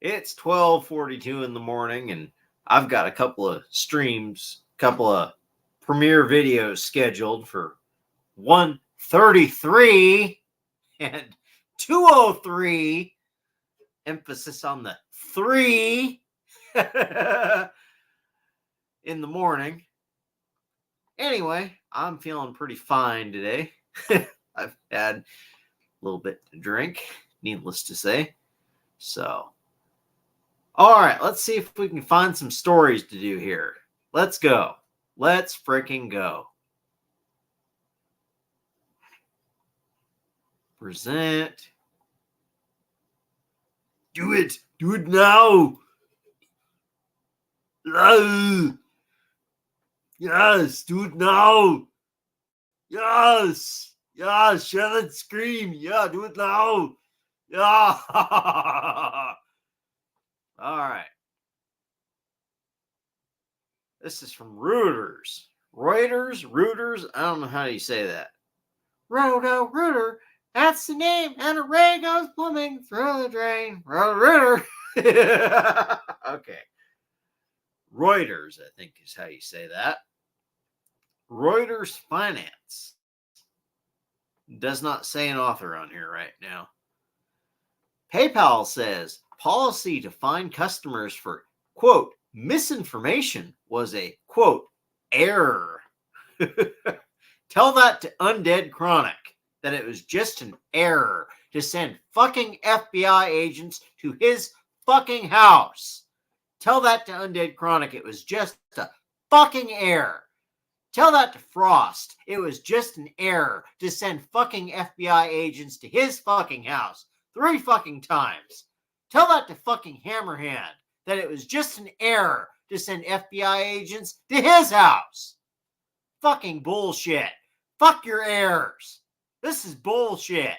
It's 12:42 in the morning, and I've got a couple of streams, couple of premiere videos scheduled for 1:33 and 2:03. Emphasis on the 3 in the morning. Anyway, I'm feeling pretty fine today. I've had a little bit to drink, needless to say. So, all right, let's see if we can find some stories to do here. Let's go. Let's freaking go. Present. Do it. Do it now. Yes, do it now. Yes. Yeah, share that scream. Yeah, do it now. Yeah. All right. This is from Reuters. Reuters. I don't know how you say that. Reuter. That's the name. And a ray goes plumbing through the drain. Reuter. Okay. Reuters, I think is how you say that. Reuters Finance. Does not say an author on here right now. PayPal says policy to fine customers for, quote, misinformation was a, quote, error. Tell that to Undead Chronic that it was just an error to send fucking FBI agents to his fucking house. Tell that to Undead Chronic it was just a fucking error. Tell that to Frost it was just an error to send fucking FBI agents to his fucking house 3 fucking times. Tell that to fucking Hammerhand that it was just an error to send FBI agents to his house. Fucking bullshit. Fuck your errors. This is bullshit.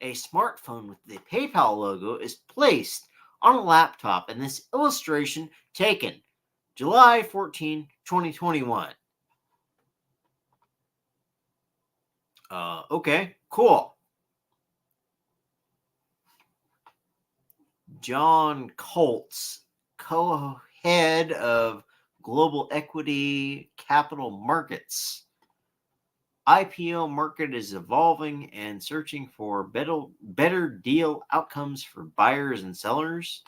A smartphone with the PayPal logo is placed on a laptop in this illustration taken July 14, 2021. Okay, cool. John Coltz, co-head of Global Equity Capital Markets. IPO market is evolving and searching for better deal outcomes for buyers and sellers.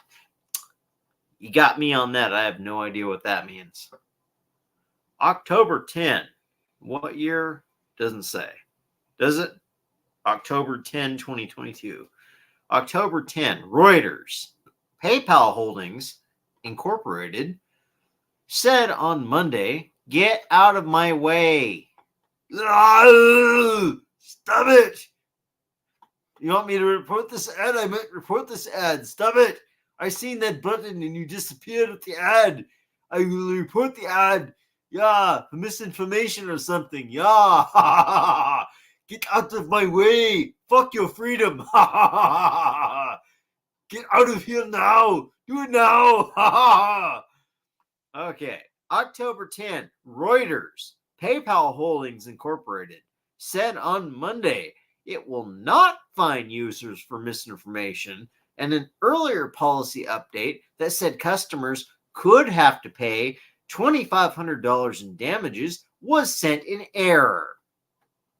You got me on that. I have no idea what that means. October 10. What year? Doesn't say. Does it? October 10, 2022. October 10. Reuters. PayPal Holdings Incorporated said on Monday, get out of my way. Stop it. You want me to report this ad? I might report this ad. Stop it. I seen that button and you disappeared with the ad. I will report the ad. Yeah, misinformation or something. Yeah. Get out of my way. Fuck your freedom. Get out of here now. Do it now. Okay. October 10, Reuters, PayPal Holdings Incorporated, said on Monday it will not fine users for misinformation, and an earlier policy update that said customers could have to pay $2,500 in damages was sent in error.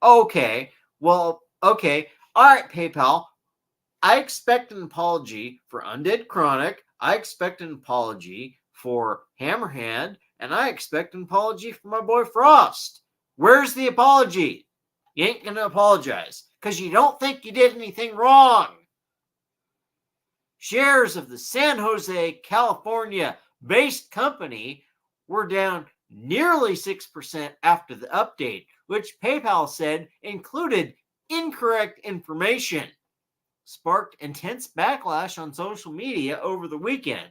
Okay. All right, PayPal. I expect an apology for Undead Chronic. I expect an apology for Hammerhand. And I expect an apology from my boy Frost. Where's the apology? You ain't going to apologize because you don't think you did anything wrong. Shares of the San Jose, California-based company were down nearly 6% after the update, which PayPal said included incorrect information. Sparked intense backlash on social media over the weekend.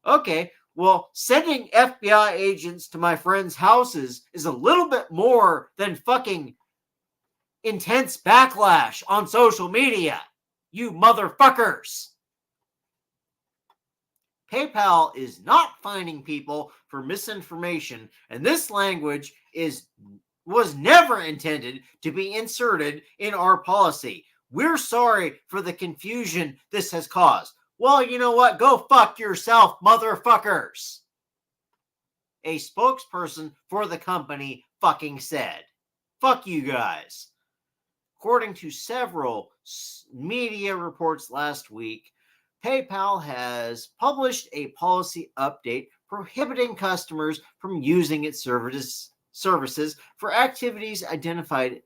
Okay, well, sending FBI agents to my friends' houses is a little bit more than fucking intense backlash on social media. You motherfuckers. PayPal is not fining people for misinformation, and this language was never intended to be inserted in our policy. We're sorry for the confusion this has caused. Well, you know what? Go fuck yourself, motherfuckers. A spokesperson for the company fucking said. Fuck you guys. According to several media reports last week, PayPal has published a policy update prohibiting customers from using its services for activities identified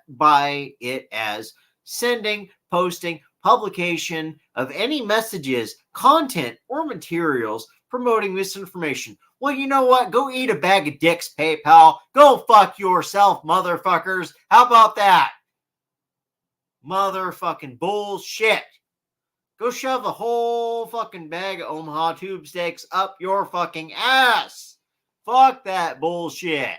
by it as sending, posting, publication of any messages, content, or materials promoting misinformation. Well, you know what? Go eat a bag of dicks, PayPal. Go fuck yourself, motherfuckers. How about that? Motherfucking bullshit. Go shove a whole fucking bag of Omaha tube steaks up your fucking ass. Fuck that bullshit.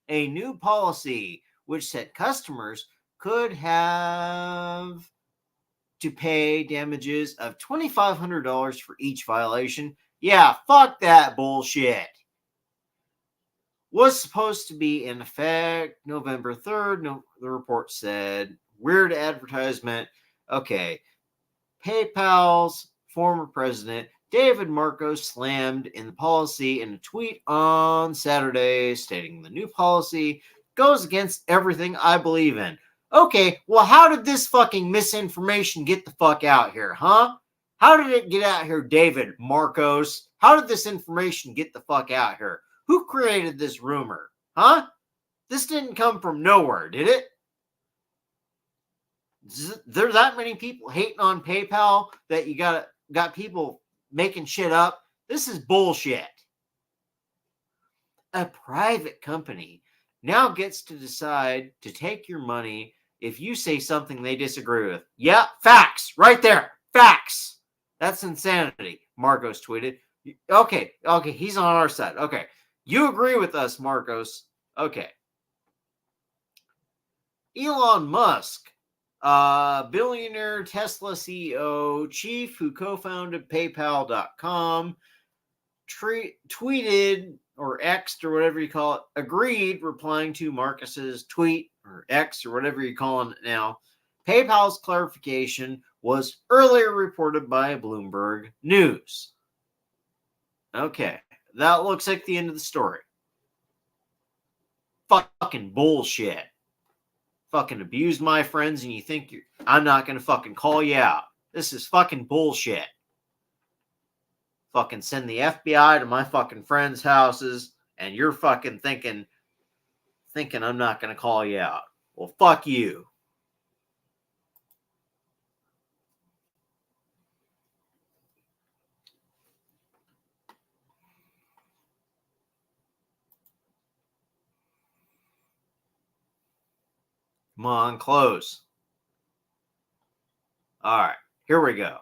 A new policy which said customers could have to pay damages of $2,500 for each violation. Yeah, fuck that bullshit. Was supposed to be in effect November 3rd. No, the report said. Weird advertisement. Okay. PayPal's former president, David Marcos, slammed in the policy in a tweet on Saturday, stating the new policy goes against everything I believe in. Okay, well, how did this fucking misinformation get the fuck out here, huh? How did it get out here, David Marcos? How did this information get the fuck out here? Who created this rumor, huh? This didn't come from nowhere, did it? There's that many people hating on PayPal that you got people making shit up. This is bullshit. A private company now gets to decide to take your money if you say something they disagree with. Yeah, facts right there. Facts. That's insanity, Marcos tweeted. Okay, he's on our side. Okay, you agree with us, Marcos. Okay. Elon Musk, billionaire Tesla CEO, chief who co-founded PayPal.com, tweeted or X'd or whatever you call it, agreed, replying to Marcus's tweet or X or whatever you're calling it now. PayPal's clarification was earlier reported by Bloomberg News. Okay, that looks like the end of the story. Fucking bullshit. Fucking abused my friends and you think I'm not going to fucking call you out. This is fucking bullshit. Fucking send the FBI to my fucking friends' houses and you're fucking thinking I'm not going to call you out. Well, fuck you. Come on, close. All right, here we go.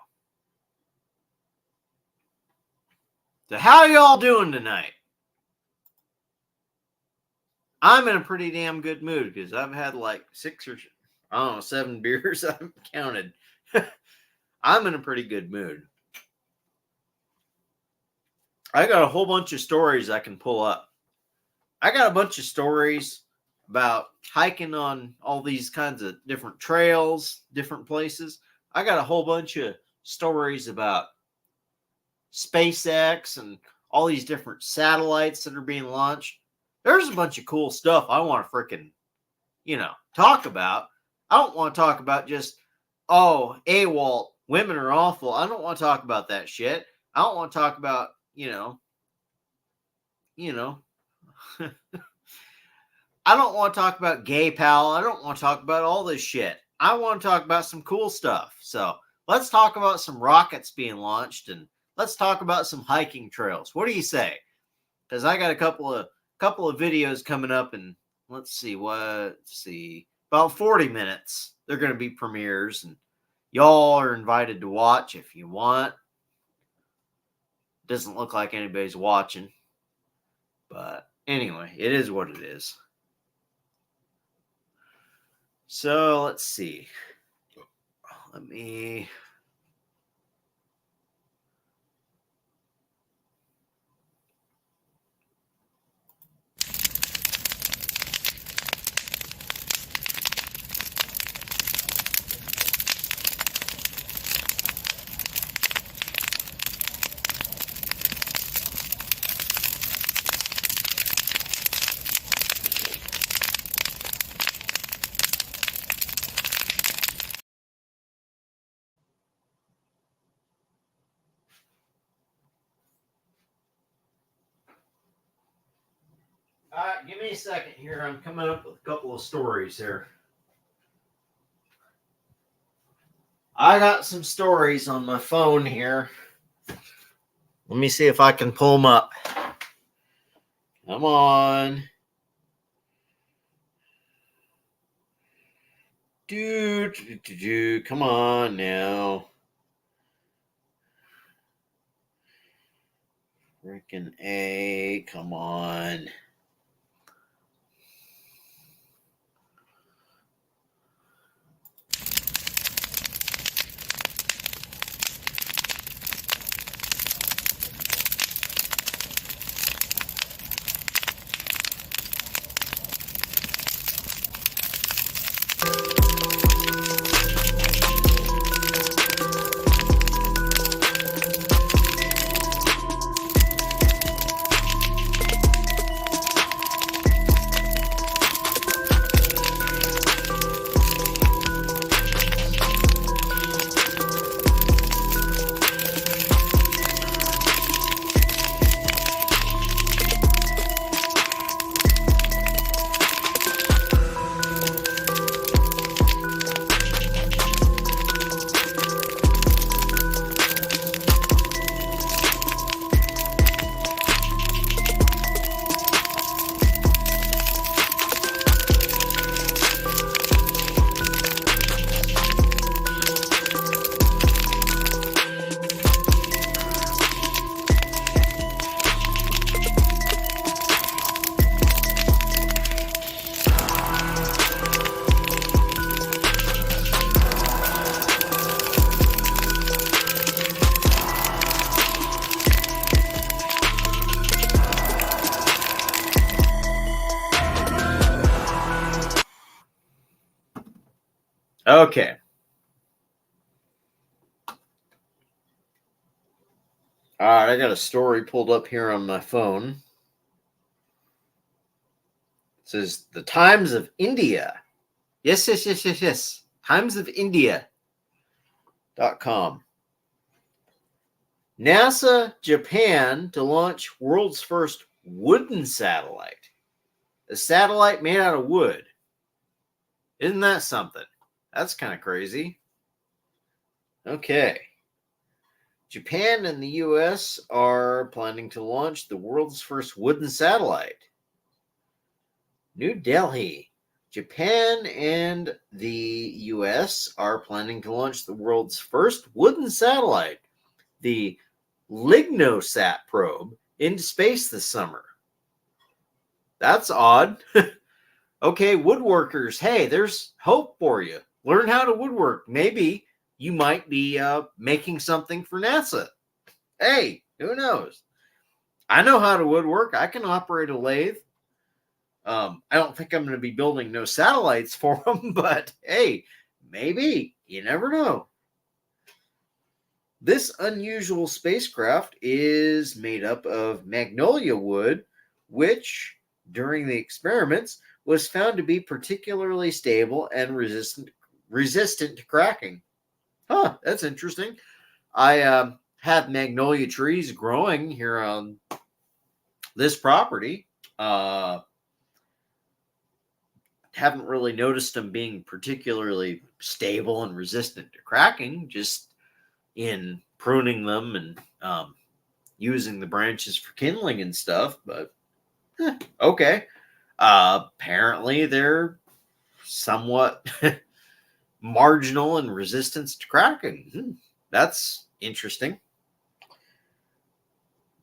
So how y'all doing tonight? I'm in a pretty damn good mood because I've had like 7 beers. I haven't counted. I'm in a pretty good mood. I got a whole bunch of stories I can pull up. I got a bunch of stories about hiking on all these kinds of different trails, different places. I got a whole bunch of stories about SpaceX and all these different satellites that are being launched. There's a bunch of cool stuff I want to freaking, talk about. I don't want to talk about just, AWOL, women are awful. I don't want to talk about that shit. I don't want to talk about, I don't want to talk about gay pal. I don't want to talk about all this shit. I want to talk about some cool stuff. So let's talk about some rockets being launched and let's talk about some hiking trails. What do you say? Because I got a couple of videos coming up and let's see, about 40 minutes. They're going to be premieres and y'all are invited to watch if you want. Doesn't look like anybody's watching. But anyway, it is what it is. So let's see. Let me. Give me a second here. I'm coming up with a couple of stories here. I got some stories on my phone here. Let me see if I can pull them up. Come on. Come on now. Freaking A. Come on. Okay. All right, I got a story pulled up here on my phone. It says the Times of India. Yes. Times of India.com. NASA, Japan to launch world's first wooden satellite. A satellite made out of wood. Isn't that something? That's kind of crazy. Okay. Japan and the U.S. are planning to launch the world's first wooden satellite. New Delhi. Japan and the U.S. are planning to launch the world's first wooden satellite, the LignoSat probe, into space this summer. That's odd. Okay, woodworkers, hey, there's hope for you. Learn how to woodwork. Maybe you might be making something for NASA. Hey, who knows? I know how to woodwork. I can operate a lathe. I don't think I'm going to be building no satellites for them, but hey, maybe. You never know. This unusual spacecraft is made up of magnolia wood, which, during the experiments, was found to be particularly stable and resistant to cracking. Huh, that's interesting. I have magnolia trees growing here on this property. Haven't really noticed them being particularly stable and resistant to cracking, just in pruning them and using the branches for kindling and stuff, but okay. Apparently they're somewhat marginal in resistance to cracking. That's interesting.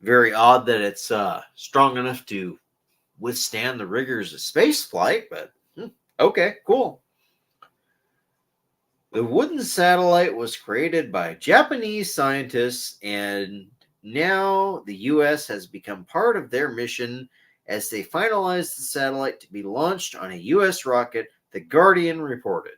Very odd that it's strong enough to withstand the rigors of space flight, but okay, cool. The wooden satellite was created by Japanese scientists, and now the U.S. has become part of their mission as they finalize the satellite to be launched on a U.S. rocket, The Guardian reported.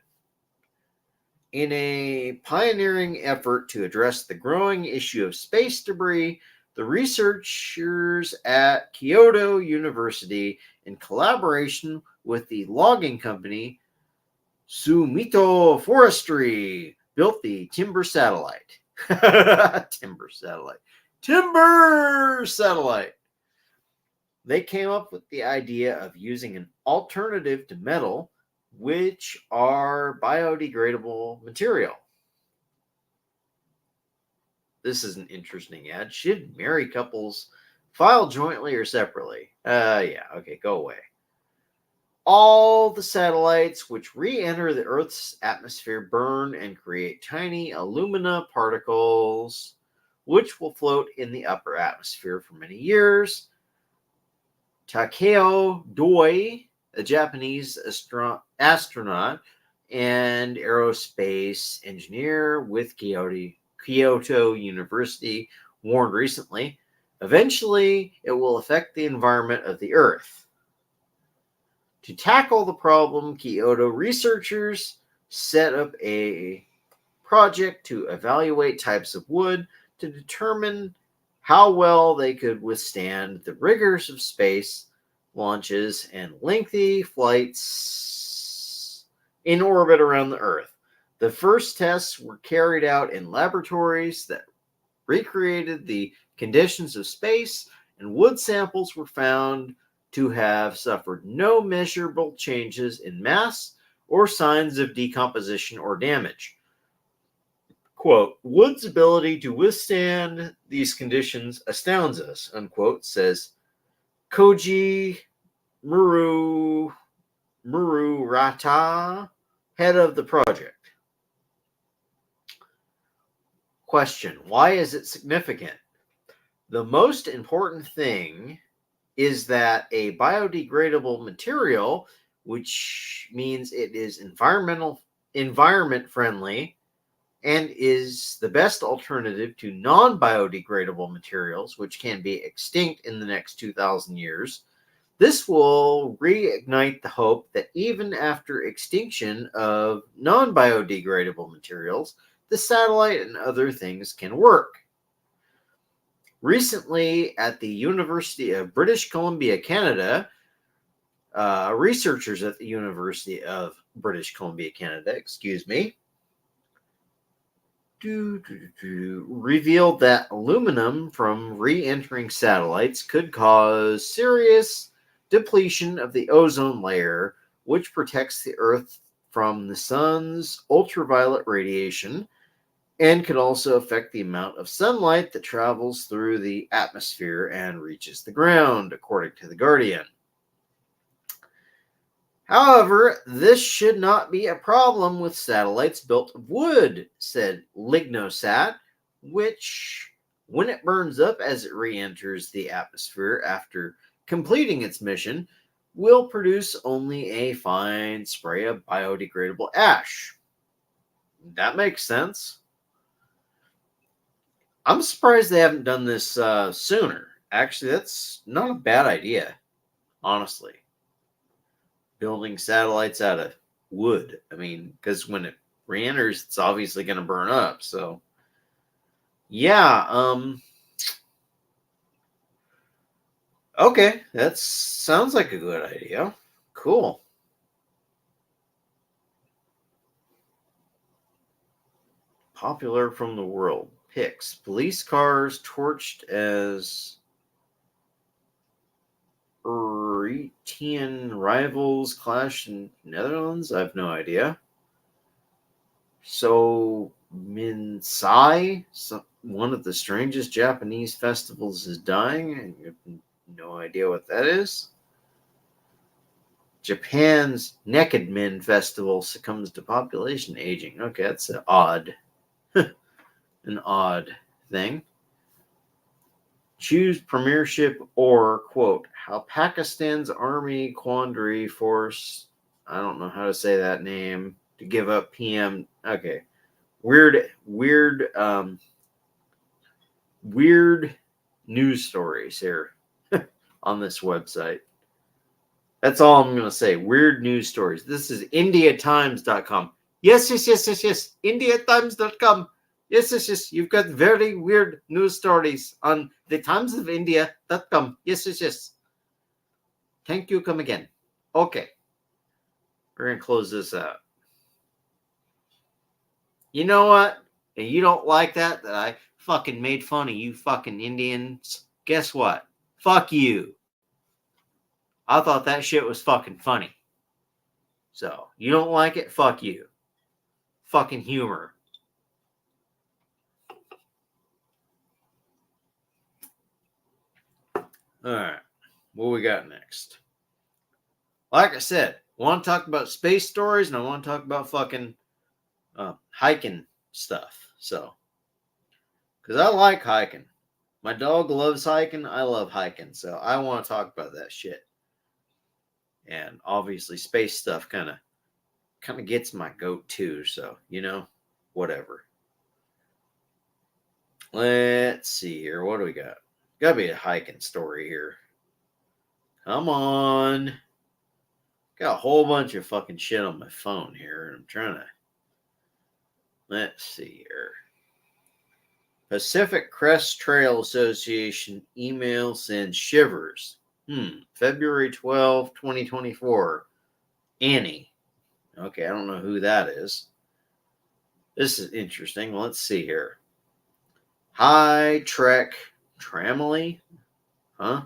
In a pioneering effort to address the growing issue of space debris, the researchers at Kyoto University, in collaboration with the logging company Sumitomo Forestry, built the Timber Satellite. Timber Satellite. they came up with the idea of using an alternative to metal, which are biodegradable material. This is an interesting ad. Should married couples file jointly or separately? Yeah, okay, go away. All the satellites which re-enter the Earth's atmosphere burn and create tiny alumina particles, which will float in the upper atmosphere for many years. Takeo Doi, a Japanese astronaut and aerospace engineer with Kyoto University, warned recently, eventually it will affect the environment of the Earth. To tackle the problem, Kyoto researchers set up a project to evaluate types of wood to determine how well they could withstand the rigors of space launches and lengthy flights in orbit around the Earth. The first tests were carried out in laboratories that recreated the conditions of space, and wood samples were found to have suffered no measurable changes in mass or signs of decomposition or damage. Quote, wood's ability to withstand these conditions astounds us, unquote, says Koji Mururata, head of the project. Question, why is it significant? The most important thing is that a biodegradable material, which means it is environment friendly, and is the best alternative to non-biodegradable materials, which can be extinct in the next 2,000 years. This will reignite the hope that even after extinction of non-biodegradable materials, the satellite and other things can work. Recently, at the University of British Columbia, Canada, researchers at the University of British Columbia, Canada, revealed that aluminum from re-entering satellites could cause serious depletion of the ozone layer, which protects the Earth from the sun's ultraviolet radiation, and could also affect the amount of sunlight that travels through the atmosphere and reaches the ground, according to The Guardian. However, this should not be a problem with satellites built of wood, said Lignosat, which, when it burns up as it re-enters the atmosphere after completing its mission, will produce only a fine spray of biodegradable ash. That makes sense. I'm surprised they haven't done this sooner. Actually, that's not a bad idea, honestly. Building satellites out of wood. I mean, because when it re-enters, it's obviously going to burn up. So, yeah. Okay, that sounds like a good idea. Cool. Popular from the world. Pics. Police cars torched as Eritrean rivals clash in Netherlands? I have no idea. So, Minsai, one of the strangest Japanese festivals, is dying. I have no idea what that is. Japan's Naked Men Festival succumbs to population aging. Okay, that's an odd thing. Choose premiership or, quote, how Pakistan's army quandary force, I don't know how to say that name, to give up PM. Okay. Weird news stories here on this website. That's all I'm going to say. Weird news stories. This is IndiaTimes.com. Yes. IndiaTimes.com. Yes. You've got very weird news stories on the timesofIndia.com. Yes. Thank you. Come again. Okay. We're going to close this out. You know what? And you don't like that I fucking made fun of you fucking Indians? Guess what? Fuck you. I thought that shit was fucking funny. So, you don't like it? Fuck you. Fucking humor. Alright. What we got next? Like I said, I want to talk about space stories and I want to talk about fucking hiking stuff. So, because I like hiking. My dog loves hiking. I love hiking. So, I want to talk about that shit. And obviously, space stuff kind of gets my goat too. So, whatever. Let's see here. What do we got? Gotta be a hiking story here. Come on. Got a whole bunch of fucking shit on my phone here. I'm trying to. Let's see here. Pacific Crest Trail Association email sends shivers. February 12, 2024. Annie. Okay, I don't know who that is. This is interesting. Let's see here. Hi, Trek Tramley? Huh?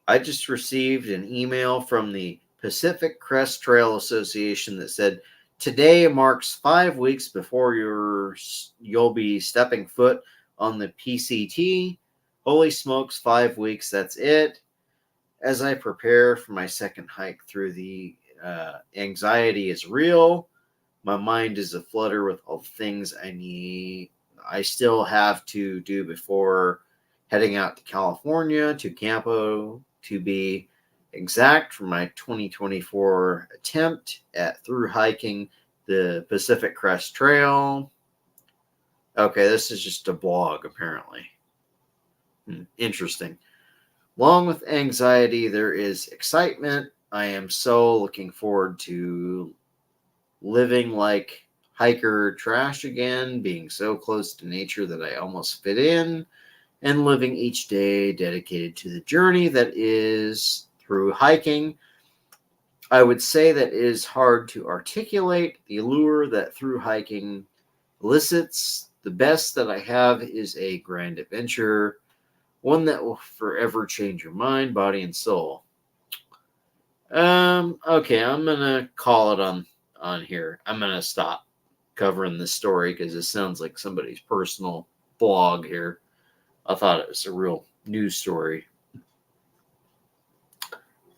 I just received an email from the Pacific Crest Trail Association that said, today marks 5 weeks before you'll be stepping foot on the PCT. Holy smokes, 5 weeks, that's it. As I prepare for my second hike through the anxiety is real. My mind is aflutter with all the things I still have to do before heading out to California, to Campo, to be exact, for my 2024 attempt at through hiking the Pacific Crest Trail. Okay, this is just a blog, apparently. Interesting. Along with anxiety, there is excitement. I am so looking forward to living like hiker trash again, being so close to nature that I almost fit in, and living each day dedicated to the journey that is through hiking. I would say that it is hard to articulate the allure that through hiking elicits. The best that I have is a grand adventure, one that will forever change your mind, body, and soul. Okay, I'm gonna call it on here. I'm gonna stop covering this story because it sounds like somebody's personal blog here. I thought it was a real news story.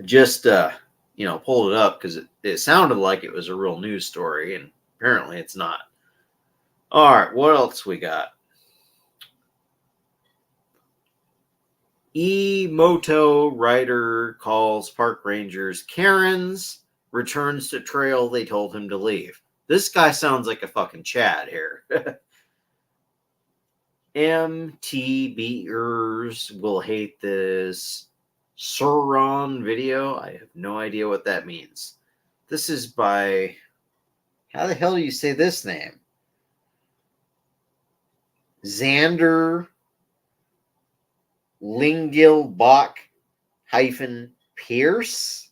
Just pulled it up because it sounded like it was a real news story, and apparently it's not. All right, what else we got? E-Moto rider calls park rangers Karens, returns to trail they told him to leave. This guy sounds like a fucking Chad here. MTBers will hate this Sauron video. I have no idea what that means. This is by... How the hell do you say this name? Xander Lingelbach Pierce.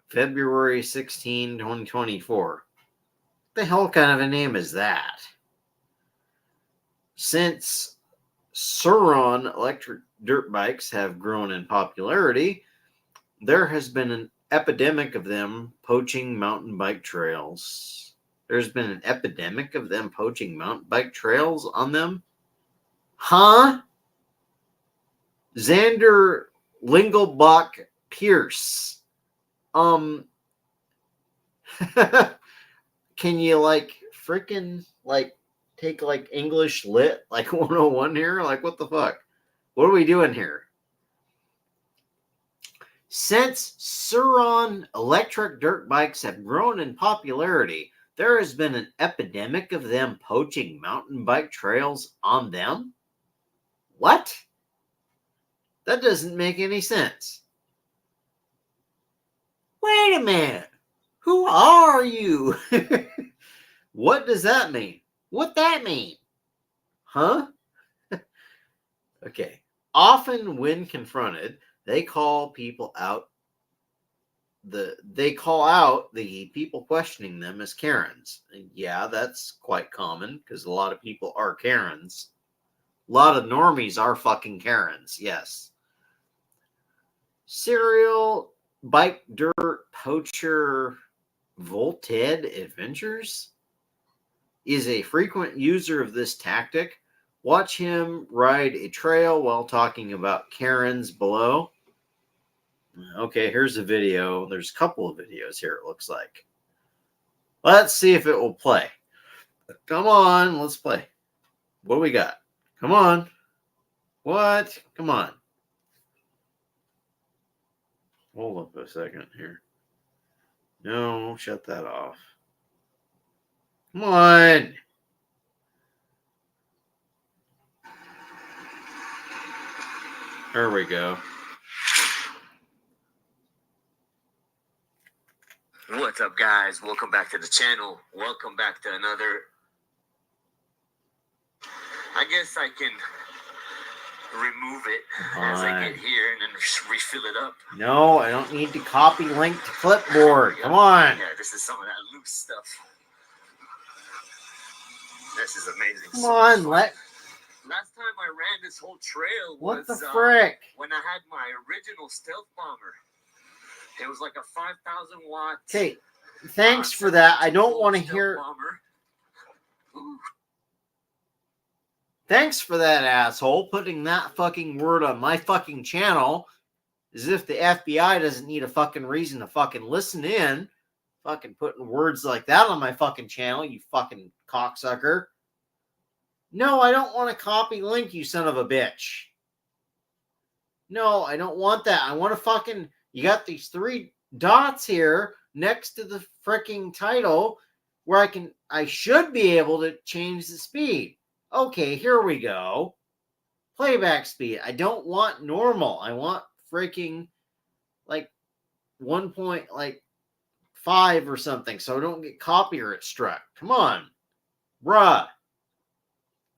February 16, 2024. What the hell kind of a name is that? Since Sauron electric dirt bikes have grown in popularity, there has been an epidemic of them poaching mountain bike trails. There's been an epidemic of them poaching mountain bike trails on them? Huh? Xander Lingelbach Pierce. Can you freaking take English lit 101 here? What the fuck? What are we doing here? Since Sauron electric dirt bikes have grown in popularity, there has been an epidemic of them poaching mountain bike trails on them? What? That doesn't make any sense. Wait a minute. Who are you? What does that mean? What that mean? Huh? Okay. Often when confronted, they call out the people questioning them as Karens. And yeah, that's quite common because a lot of people are Karens. A lot of normies are fucking Karens, yes. Serial bike dirt poacher Volted Adventures is a frequent user of this tactic. Watch him ride a trail while talking about Karens below. Okay, here's a video. There's a couple of videos here, it looks like. Let's see if it will play. Come on, let's play. What do we got? Come on. What? Come on. Hold up a second here. No, shut that off. Come on. There we go. What's up, guys? Welcome back to the channel. Welcome back to another... I guess I can remove it as I get here and then refill it up. No, I don't need to copy link to clipboard. Come on. Yeah, this is some of that loose stuff. This is amazing. Come on, let... Last time I ran this whole trail was... What the frick? When I had my original stealth bomber. It was like a 5,000 watt. Okay, thanks for that. I don't want to hear... Thanks for that, asshole, putting that fucking word on my fucking channel as if the FBI doesn't need a fucking reason to fucking listen in. Fucking putting words like that on my fucking channel, you fucking cocksucker. No, I don't want to copy link, you son of a bitch. No, I don't want that. I want to fucking... You got these 3 dots here next to the freaking title where I should be able to change the speed. Okay, here we go. Playback speed. I don't want normal. I want freaking like 1.5 or something so I don't get copyright struck. Come on, bruh.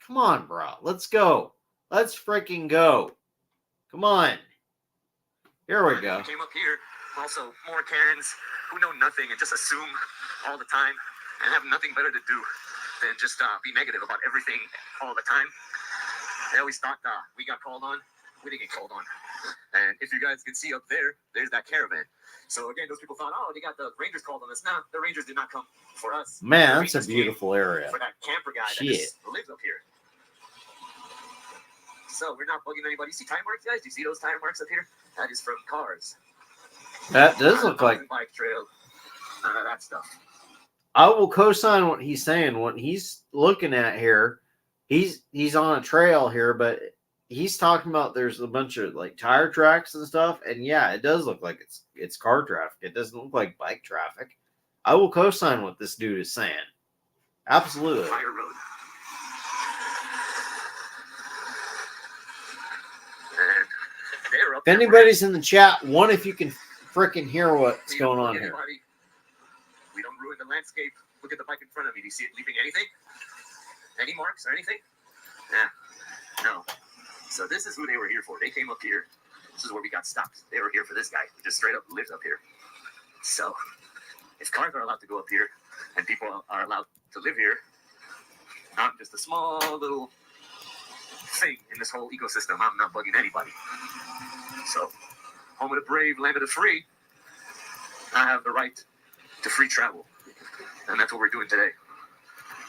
Come on, bruh. Let's go. Let's freaking go. Come on. Here we go. Came up here. Also, more Karens who know nothing and just assume all the time and have nothing better to do than just be negative about everything all the time. They always thought we got called on. We didn't get called on. And if you guys can see up there, there's that caravan. So again, those people thought, oh, they got the Rangers called on us. No, the Rangers did not come for us. Man, that's a beautiful area. For that camper guy that just lives up here. So we're not bugging anybody. You see tire marks, guys? Do you see those tire marks up here? That is from cars. That does look like bike trail. None of that stuff. I will co-sign what he's saying. What he's looking at here, he's on a trail here, but he's talking about there's a bunch of like tire tracks and stuff. And yeah, it does look like it's car traffic. It doesn't look like bike traffic. I will co-sign what this dude is saying. Absolutely. Fire road. If anybody's in the chat, if you can freaking hear what's going on here. We don't ruin the landscape. Look at the bike in front of me. Do you see it leaving anything? Any marks or anything? Yeah. No. So this is who they were here for. They came up here. This is where we got stopped. They were here for this guy who just straight up lives up here. So if cars are allowed to go up here and people are allowed to live here, I'm just a small little thing in this whole ecosystem. I'm not bugging anybody. So, home of the brave, land of the free. I have the right to free travel. And that's what we're doing today.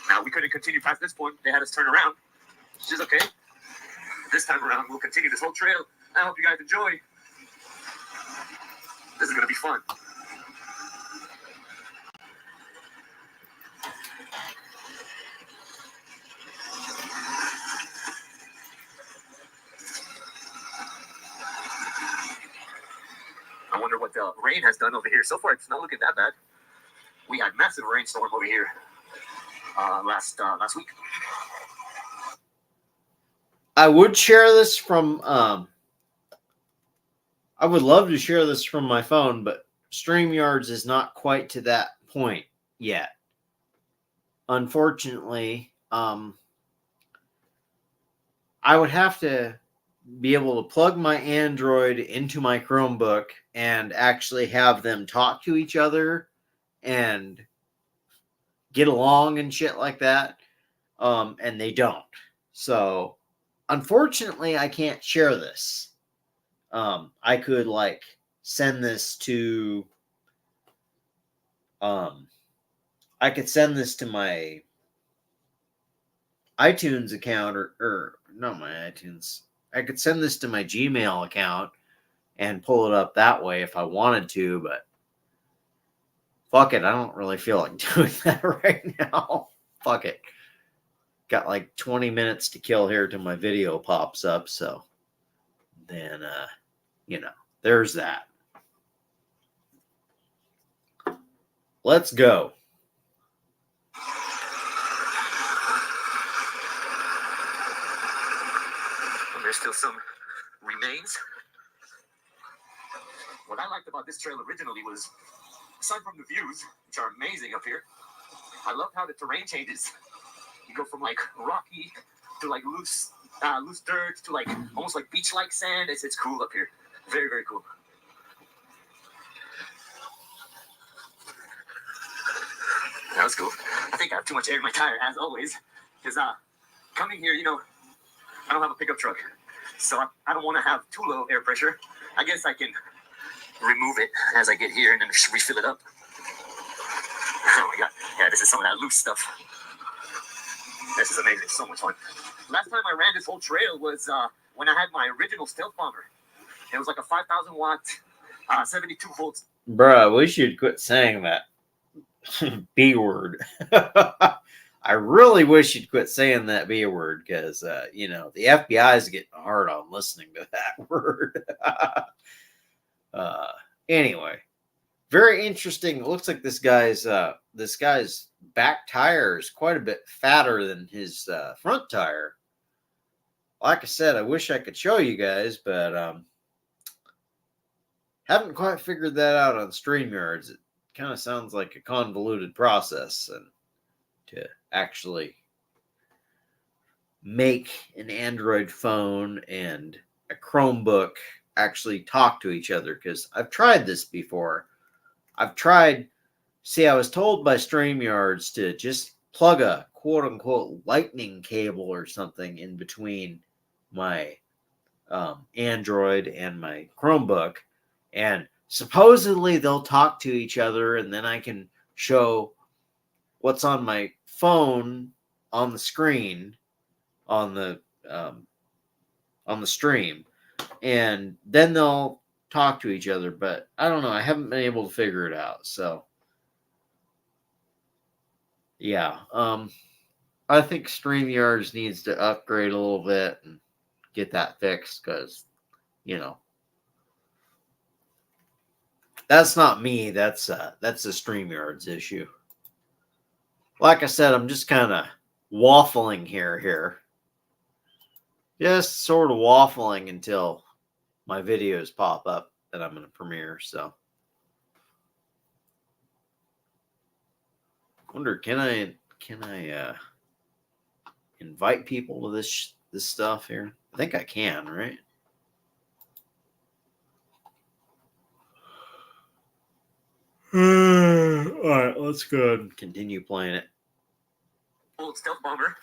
Now, we couldn't continue past this point. They had us turn around, which is okay. This time around, we'll continue this whole trail. I hope you guys enjoy. This is going to be fun. I wonder what the rain has done over here. So far, it's not looking that bad. We had massive rainstorm over here last week. I would share this from I would love to share this from my phone, but StreamYards is not quite to that point yet. Unfortunately, I would have to be able to plug my Android into my Chromebook and actually have them talk to each other and get along and shit like that. And they don't. So, unfortunately, I can't share this. I could like send this to I could send this to my iTunes account or not my iTunes. I could send this to my Gmail account and pull it up that way if I wanted to, but fuck it, I don't really feel like doing that right now. Fuck it. Got like 20 minutes to kill here till my video pops up, so then there's that. Let's go. And there's still some remains. What I liked about this trail originally was, aside from the views, which are amazing up here, I love how the terrain changes. You go from like rocky to like loose dirt to like almost like beach-like sand. It's cool up here. Very, very cool. That was cool. I think I have too much air in my tire, as always, because coming here, I don't have a pickup truck, so I don't want to have too low air pressure. I guess I can remove it as I get here and then refill it up. Oh my god. Yeah, this is some of that loose stuff. This is amazing. So much fun. Last time I ran this whole trail was when I had my original Stealth Bomber. It was like a 5,000 watt, 72 volts. Bruh, we should quit saying that B word. I really wish you'd quit saying that B word because, the FBI is getting hard on listening to that word. Anyway, very interesting. It looks like this guy's back tire is quite a bit fatter than his front tire. Like I said, I wish I could show you guys, but haven't quite figured that out on StreamYards. It kind of sounds like a convoluted process, and to actually make an Android phone and a Chromebook actually talk to each other, because I've tried this before. I was told by StreamYards to just plug a quote-unquote lightning cable or something in between my Android and my Chromebook, and supposedly they'll talk to each other, and then I can show what's on my phone on the screen on the stream, and then they'll talk to each other. But I don't know. I haven't been able to figure it out. So yeah, I think StreamYards needs to upgrade a little bit and get that fixed, because that's not me. That's the StreamYards issue. Like I said, I'm just kind of waffling here. Just sort of waffling until my videos pop up that I'm going to premiere. So, wonder, can I invite people to this stuff here? I think I can, right? All right, let's go ahead and continue playing it. Old Stealth Bomber.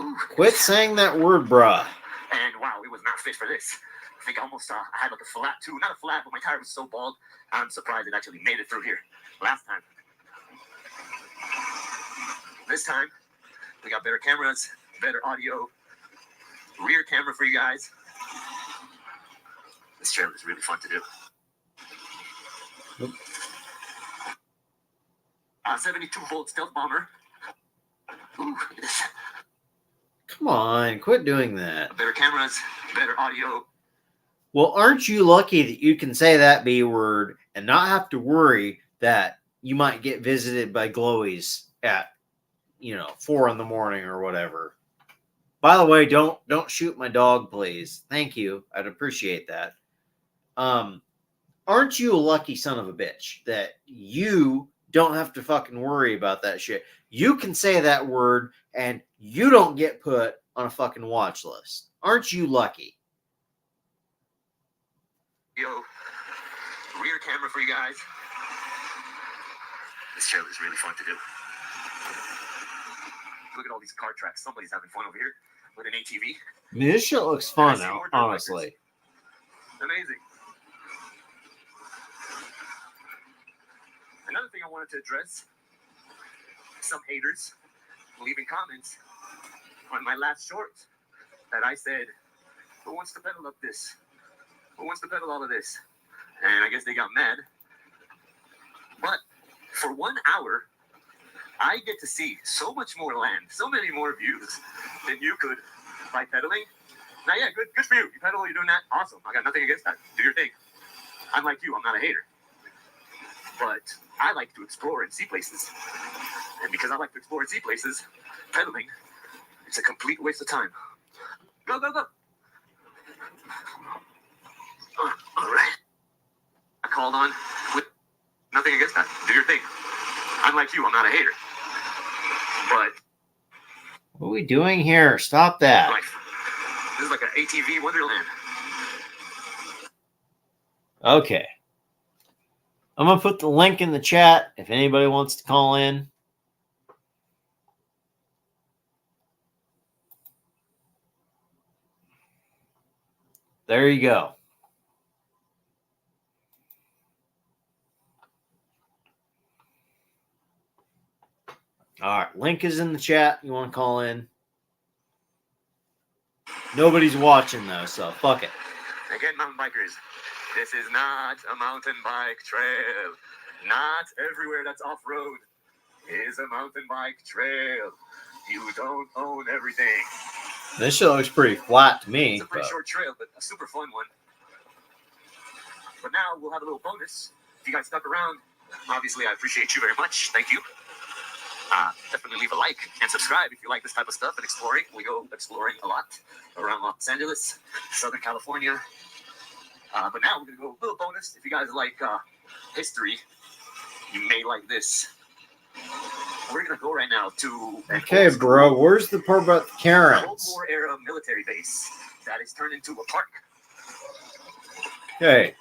Ooh. Quit saying that word, bruh. And wow, it was not fit for this. I think almost I had like a flat too. Not a flat, but my tire was so bald. I'm surprised it actually made it through here last time. This time, we got better cameras, better audio, rear camera for you guys. This trail is really fun to do. Nope. 72 volt Stealth Bomber. Ooh, look at this. Come on, quit doing that. Better cameras, better audio. Well, aren't you lucky that you can say that B word and not have to worry that you might get visited by glowies at 4 a.m. or whatever? By the way, don't shoot my dog, please. Thank you. I'd appreciate that. Aren't you a lucky son of a bitch that you don't have to fucking worry about that shit? You can say that word and you don't get put on a fucking watch list. Aren't you lucky? Rear camera for you guys. This trail is really fun to do. Look at all these car tracks. Somebody's having fun over here with an ATV. I mean, this shit looks fun, honestly. Amazing. Another thing I wanted to address, some haters leaving comments on my last short that I said, who wants to pedal up this? Who wants to pedal all of this? And I guess they got mad. But for 1 hour, I get to see so much more land, so many more views than you could by pedaling. Now, yeah, good for you. You pedal, you're doing that. Awesome. I got nothing against that. Do your thing. I'm like you. I'm not a hater. But I like to explore and see places. And because I like to explore and see places, pedaling, it's a complete waste of time. Go, go, go. All right. I called on with nothing against that. Do your thing. I'm like you. I'm not a hater. But What are we doing here? Stop that. life. This is like an ATV wonderland. Okay. I'm going to put the link in the chat if anybody wants to call in. There you go. All right. Link is in the chat. You want to call in? Nobody's watching, though, so fuck it. Again, mountain bikers, this is not a mountain bike trail. Not everywhere that's off-road is a mountain bike trail. You don't own everything. This shit looks pretty flat to me. It's a pretty But short trail, but a super fun one. But now we'll have a little bonus. If you guys stuck around, obviously I appreciate you very much. Thank you. Definitely leave a like and subscribe if you like this type of stuff and exploring. We go exploring a lot around Los Angeles, Southern California. But now we're going to go a little bonus. If you guys like history, you may like this. We're going to go right now to okay, bro. Where's the part about the Cold Karens? War era military base that is turned into a park. Okay.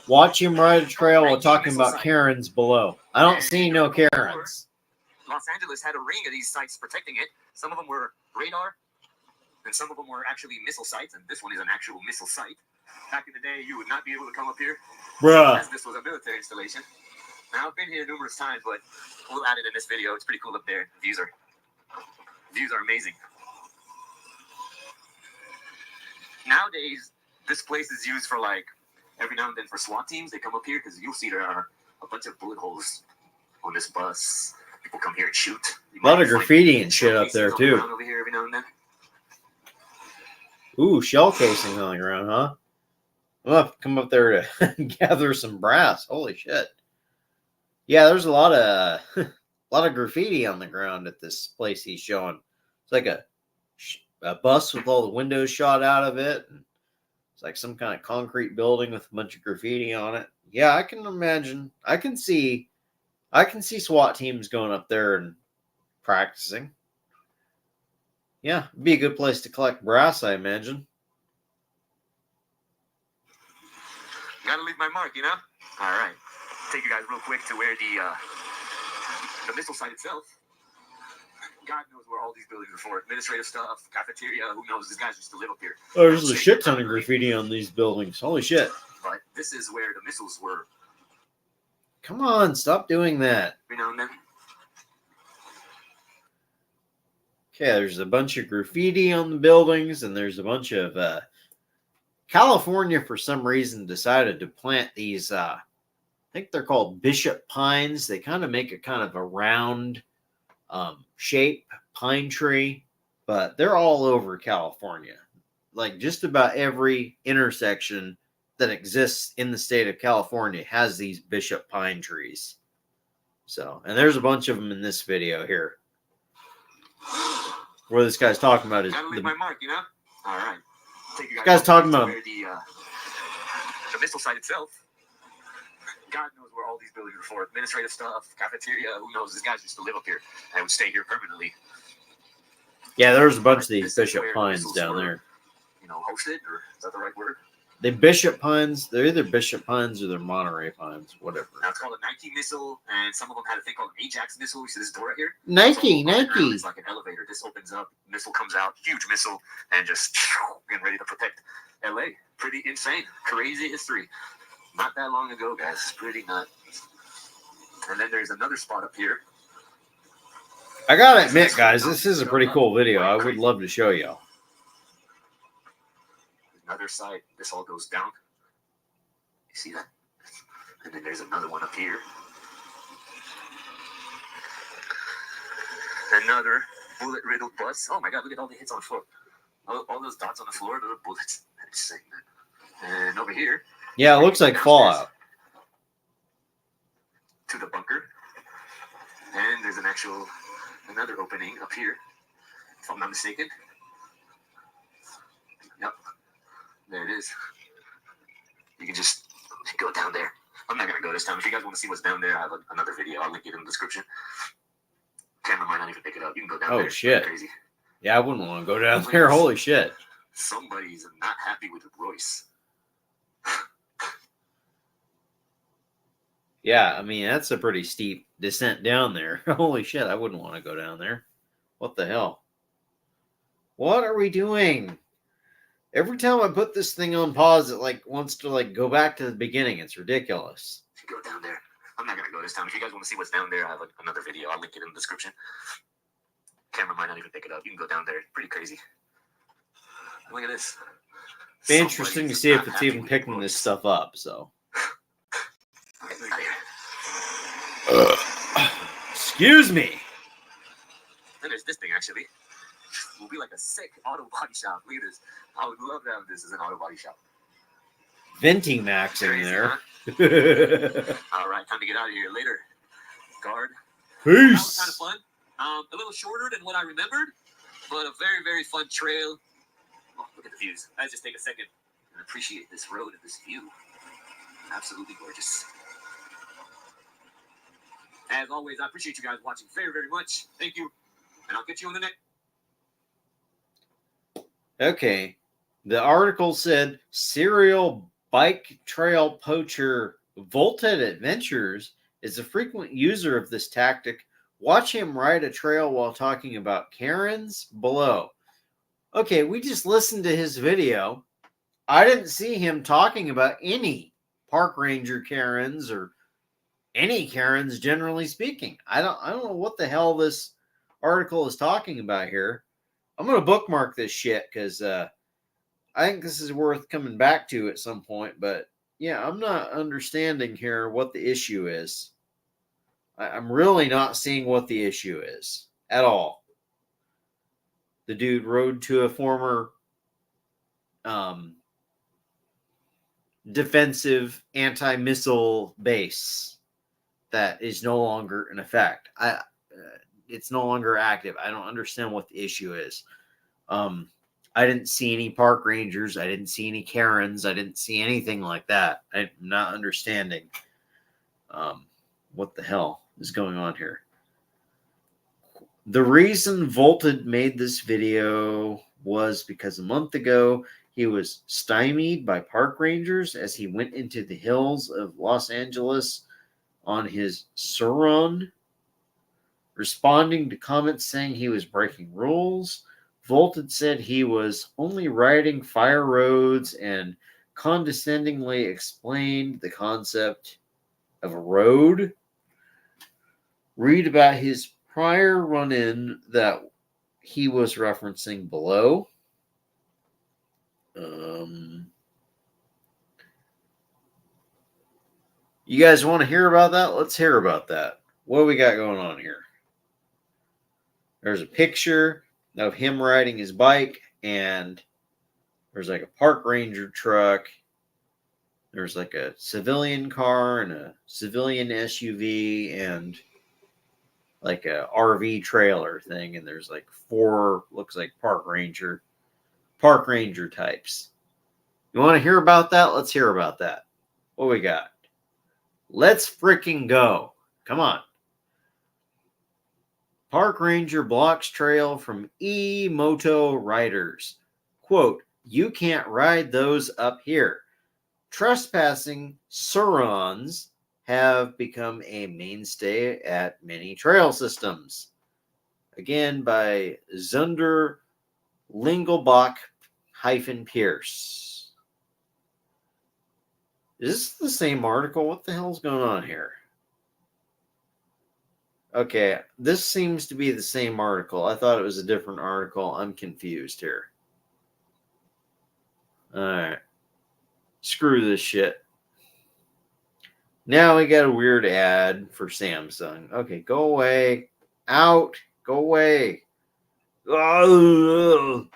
Watch him ride a trail while talking about Karens below. I don't see no Karens. Los Angeles had a ring of these sites protecting it. Some of them were radar, and some of them were actually missile sites, and this one is an actual missile site. Back in the day, you would not be able to come up here, Bruh. as this was a military installation. Now, I've been here numerous times, but we'll add it in this video. It's pretty cool up there. Views are amazing. Nowadays, this place is used for, like, every now and then for SWAT teams. They come up here because you'll see there are a bunch of bullet holes on this bus. People come here and shoot. A lot of graffiti and shit up there, too. Over here every now and then. Ooh, shell casing going around, huh? I'll have to come up there to gather some brass. Holy shit. Yeah, there's a lot of graffiti on the ground at this place he's showing. It's like a bus with all the windows shot out of it. And it's like some kind of concrete building with a bunch of graffiti on it. Yeah, I can imagine. I can see SWAT teams going up there and practicing. Yeah, it'd be a good place to collect brass, I imagine. Gotta leave my mark, you know? All right. Take you guys real quick to where the missile site itself. God knows where all these buildings are for. Administrative stuff, cafeteria, who knows? These guys used to live up here. Oh, there's a shit ton of graffiti on these buildings. Holy shit. But this is where the missiles were. Come on, stop doing that. Every now and then. Okay, there's a bunch of graffiti on the buildings, and there's a bunch of California, for some reason, decided to plant these, I think they're called bishop pines. They kind of make a kind of a round shape pine tree, but they're all over California. Like just about every intersection that exists in the state of California has these bishop pine trees. So, and there's a bunch of them in this video here. Where this guy's talking about is Gotta leave my mark, you know? All right. Take you this guy's talking about where the missile site itself. God knows where all these buildings are for. Administrative stuff, cafeteria, who knows? These guys used to live up here and would stay here permanently. Yeah, there's a bunch of these This is bishop where the pines missiles down were, there. You know, hosted, or is that the right word? The bishop pines, they're either bishop pines or they're Monterey pines, whatever. Now it's called a Nike missile, and some of them had a thing called an Ajax missile. You see this door right here? Nike. It's like an elevator. This opens up, missile comes out, huge missile, and just getting ready to protect LA. Pretty insane. Crazy history. Not that long ago, guys. Pretty nuts. And then there's another spot up here. I gotta admit, guys, this is a pretty cool video. I would love to show y'all. Another side, this all goes down. You see that? And then there's another one up here. Another bullet-riddled bus. Oh my god, look at all the hits on the floor. All those dots on the floor, those are bullets. That's insane, man. And over here. Yeah, it looks like Fallout. To the bunker. And there's another opening up here, if I'm not mistaken. Yep. There it is. You can just go down there. I'm not going to go this time. If you guys want to see what's down there, I have another video. I'll link it in the description. Camera might not even pick it up. You can go down there. Oh, shit. Crazy. Yeah, I wouldn't want to go down there. Holy shit. Somebody's not happy with Royce. Yeah, I mean, that's a pretty steep descent down there. Holy shit, I wouldn't want to go down there. What the hell? What are we doing? Every time I put this thing on pause, it wants to go back to the beginning. It's ridiculous. Go down there. I'm not gonna go this time. If you guys want to see what's down there, I have another video. I'll link it in the description. Camera might not even pick it up. You can go down there. Pretty crazy. Look at this. Be interesting to see if it's even picking this stuff up. So. Excuse me. Then there's this thing actually. It will be like a sick auto body shop. Look at this. I would love to have this as an auto body shop. Venti Max in there. Huh? All right, time to get out of here. Later, guard. Peace. That was kind of fun. A little shorter than what I remembered, but a very, very fun trail. Oh, look at the views. Let's just take a second and appreciate this road and this view. Absolutely gorgeous. As always, I appreciate you guys watching very, very much. Thank you. And I'll get you on the next. Okay. The article said serial bike trail poacher Volted Adventures is a frequent user of this tactic. Watch him ride a trail while talking about Karens below. Okay, we just listened to his video. I didn't see him talking about any park ranger Karens or any Karens, generally speaking. I don't know what the hell this article is talking about here. I'm going to bookmark this shit because I think this is worth coming back to at some point. But yeah, I'm not understanding here what the issue is. I'm really not seeing what the issue is at all. The dude rode to a former defensive anti-missile base that is no longer in effect. It's no longer active. I don't understand what the issue is. I didn't see any park rangers. I didn't see any Karens. I didn't see anything like that. I'm not understanding what the hell is going on here. The reason Volted made this video was because a month ago he was stymied by park rangers as he went into the hills of Los Angeles on his Sur-Ron. Responding to comments saying he was breaking rules, Volted said he was only riding fire roads and condescendingly explained the concept of a road. Read about his prior run-in that he was referencing below. You guys want to hear about that? Let's hear about that. What do we got going on here? There's a picture of him riding his bike, and there's like a park ranger truck. There's like a civilian car and a civilian SUV and like a RV trailer thing. And there's like 4, looks like park ranger types. You want to hear about that? Let's hear about that. What we got? Let's freaking go. Come on. Park ranger blocks trail from e-moto riders. Quote, you can't ride those up here. Trespassing Sur-Rons have become a mainstay at many trail systems. Again, by Zunder Lingelbach-Pierce. Is this the same article? What the hell's going on here? Okay, this seems to be the same article. I thought it was a different article. I'm confused here. All right. Screw this shit. Now we got a weird ad for Samsung. Okay, go away. Out. Go away. Ugh.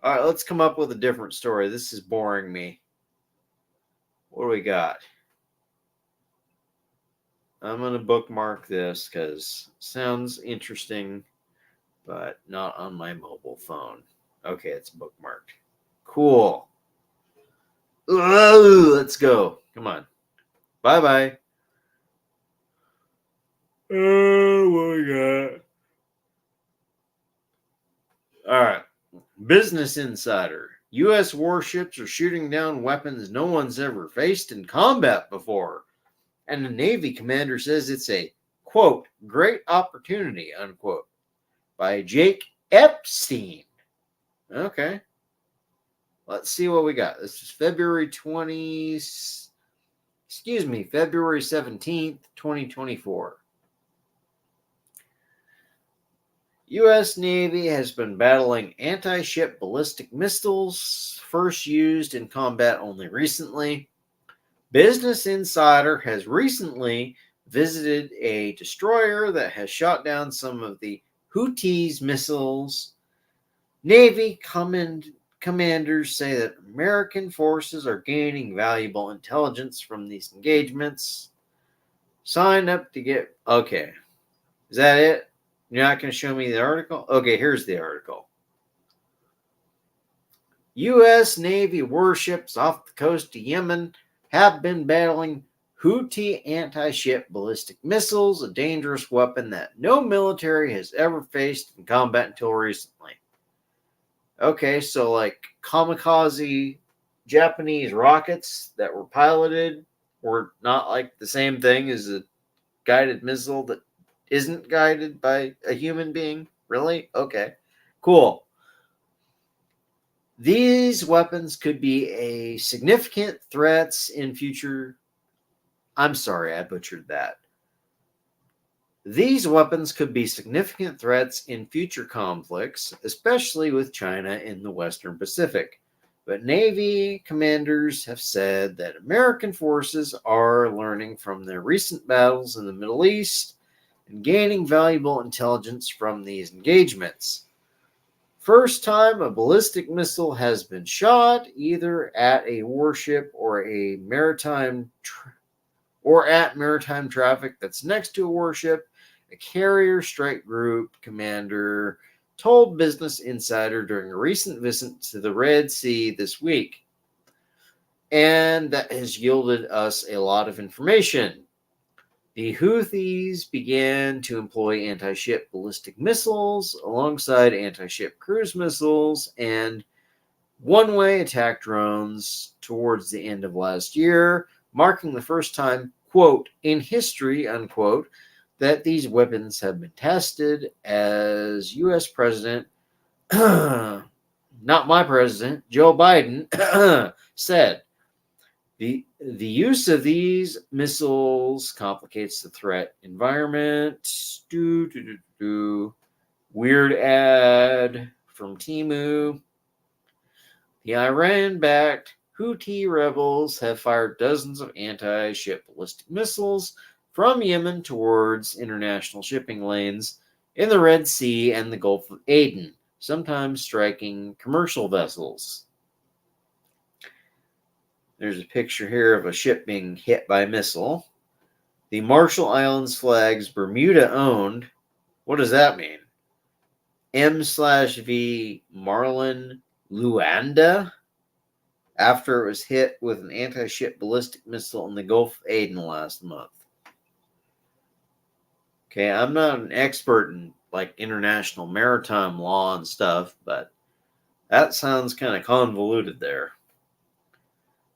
All right, let's come up with a different story. This is boring me. What do we got? I'm going to bookmark this because it sounds interesting, but not on my mobile phone. Okay, it's bookmarked. Cool. Ugh, let's go. Come on. Bye-bye. Oh, what we got? All right. Business Insider. U.S. warships are shooting down weapons no one's ever faced in combat before. And the Navy commander says it's a, quote, great opportunity, unquote, by Jake Epstein. Okay. Let's see what we got. This is February 17th, 2024. U.S. Navy has been battling anti-ship ballistic missiles, first used in combat only recently. Business Insider has recently visited a destroyer that has shot down some of the Houthis missiles. Navy commanders say that American forces are gaining valuable intelligence from these engagements. Sign up to get... Okay. Is that it? You're not going to show me the article? Okay, here's the article. U.S. Navy warships off the coast of Yemen have been battling Houthi anti-ship ballistic missiles, a dangerous weapon that no military has ever faced in combat until recently. Okay, so like kamikaze Japanese rockets that were piloted were not like the same thing as a guided missile that isn't guided by a human being? Really? Okay. Cool. These weapons could be a significant threats in future... I'm sorry, I butchered that. These weapons could be significant threats in future conflicts, especially with China in the Western Pacific. But Navy commanders have said that American forces are learning from their recent battles in the Middle East and gaining valuable intelligence from these engagements. First time a ballistic missile has been shot, either at a warship or at maritime traffic that's next to a warship, a carrier strike group commander told Business Insider during a recent visit to the Red Sea this week. And that has yielded us a lot of information. The Houthis began to employ anti-ship ballistic missiles alongside anti-ship cruise missiles and one-way attack drones towards the end of last year, marking the first time, quote, in history, unquote, that these weapons have been tested, as U.S. President, not my president, Joe Biden, said. The use of these missiles complicates the threat environment. Weird ad from Temu. The Iran-backed Houthi rebels have fired dozens of anti-ship ballistic missiles from Yemen towards international shipping lanes in the Red Sea and the Gulf of Aden, sometimes striking commercial vessels. There's a picture here of a ship being hit by a missile. The Marshall Islands flag's Bermuda-owned. What does that mean? M/V Marlin Luanda, after it was hit with an anti-ship ballistic missile in the Gulf of Aden last month. Okay, I'm not an expert in like international maritime law and stuff, but that sounds kind of convoluted there.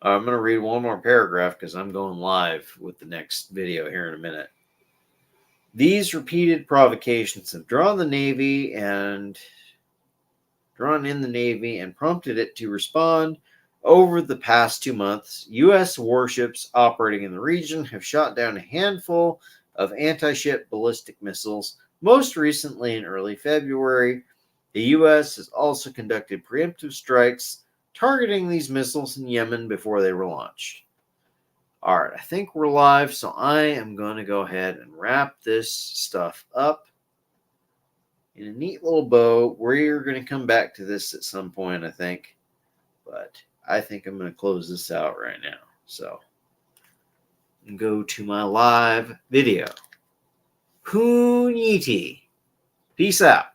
I'm going to read one more paragraph because I'm going live with the next video here in a minute. These repeated provocations have drawn in the Navy and prompted it to respond, Over the past 2 months, U.S. warships operating in the region have shot down a handful of anti-ship ballistic missiles. Most recently, in early February, the U.S. has also conducted preemptive strikes targeting these missiles in Yemen before they were launched. All right, I think we're live, so I am going to go ahead and wrap this stuff up in a neat little bow. We're going to come back to this at some point, I think, but I think I'm going to close this out right now. So, go to my live video. Poon Yeti. Peace out.